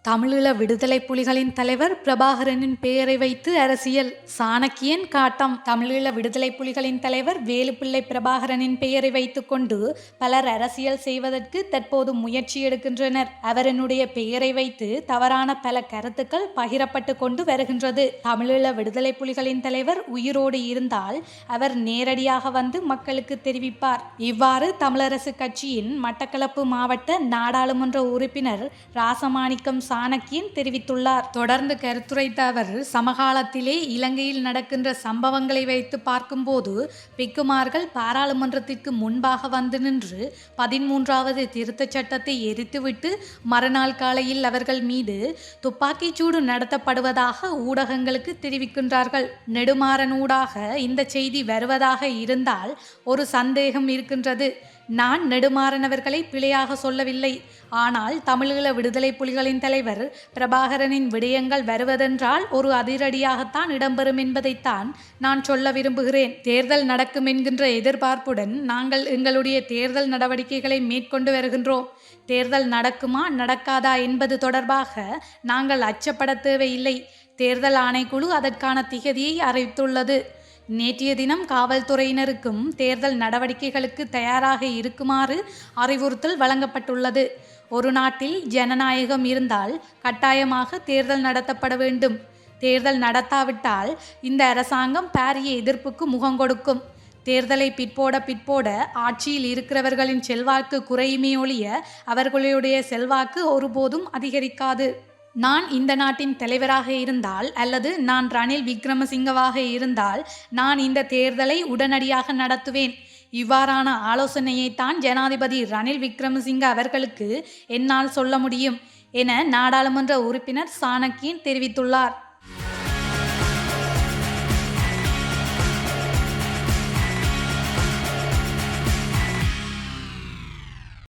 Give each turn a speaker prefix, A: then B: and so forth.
A: தமிழீழ விடுதலை புலிகளின் தலைவர் பிரபாகரனின் பெயரை வைத்து அரசியல் சாணக்கியன் காட்டம். தமிழீழ விடுதலை புலிகளின் தலைவர் வேலுப்பிள்ளை பிரபாகரனின் பெயரை வைத்துக் கொண்டு பலர் அரசியல் செய்வதற்கு தற்போது முயற்சி எடுக்கின்றனர். அவரனுடைய பெயரை வைத்து தவறான பல கருத்துக்கள் பகிரப்பட்டு கொண்டு வருகின்றது. தமிழீழ விடுதலை புலிகளின் தலைவர் உயிரோடு இருந்தால் அவர் நேரடியாக வந்து மக்களுக்கு தெரிவிப்பார். இவ்வாறு தமிழரசு கட்சியின் மட்டக்களப்பு மாவட்ட நாடாளுமன்ற உறுப்பினர் ராசமாணிக்கம் சாணக்கியன் தெரிவித்துள்ளார். தொடர்ந்து கருத்துரைத்த அவர், சமகாலத்திலே இலங்கையில் நடக்கின்ற சம்பவங்களை வைத்து பார்க்கும்போது பிக்குமார்கள் பாராளுமன்றத்திற்கு முன்பாக வந்து நின்று 13வது திருத்தச் சட்டத்தை எரித்துவிட்டு மறுநாள் காலையில் அவர்கள் மீது துப்பாக்கிச்சூடு நடத்தப்படுவதாக ஊடகங்களுக்கு தெரிவிக்கின்றார்கள். நெடுமாறனூடாக இந்த செய்தி வருவதாக இருந்தால் ஒரு சந்தேகம் இருக்கின்றது. நான் நெடுமாறன் அவர்களை பிழையாக சொல்லவில்லை. ஆனால் தமிழீழ விடுதலை புலிகளின் தலைவர் பிரபாகரனின் விடயங்கள் வருவதென்றால் ஒரு அதிரடியாகத்தான் இடம்பெறும் என்பதைத்தான் நான் சொல்ல விரும்புகிறேன். தேர்தல் நடக்கும் என்கின்ற எதிர்பார்ப்புடன் நாங்கள் எங்களுடைய தேர்தல் நடவடிக்கைகளை மேற்கொண்டு வருகின்றோம். தேர்தல் நடக்குமா நடக்காதா என்பது தொடர்பாக நாங்கள் அச்சப்பட தேவையில்லை. தேர்தல் ஆணைக்குழு அதற்கான திகதியை அறிவித்துள்ளது. நேற்றைய தினம் காவல்துறையினருக்கும் தேர்தல் நடவடிக்கைகளுக்கு தயாராக இருக்குமாறு அறிவுறுத்தல் வழங்கப்பட்டுள்ளது. ஒரு நாட்டில் ஜனநாயகம் இருந்தால் கட்டாயமாக தேர்தல் நடத்தப்பட வேண்டும். தேர்தல் நடத்தாவிட்டால் இந்த அரசாங்கம் பாரிய எதிர்ப்புக்கு முகம் கொடுக்கும். தேர்தலை பிற்போட ஆட்சியில் இருக்கிறவர்களின் செல்வாக்கு குறையுமே ஒழிய அவர்களுடைய செல்வாக்கு ஒருபோதும் அதிகரிக்காது. நான் இந்த நாட்டின் தலைவராக இருந்தால் அல்லது நான் ரணில் விக்ரமசிங்கவாக இருந்தால் நான் இந்த தேர்தலை உடனடியாக நடத்துவேன். இவ்வாறான ஆலோசனையைத்தான் ஜனாதிபதி ரணில் விக்ரமசிங்க அவர்களுக்கு என்னால் சொல்ல முடியும் என நாடாளுமன்ற உறுப்பினர் சாணக்கியன் தெரிவித்துள்ளார்.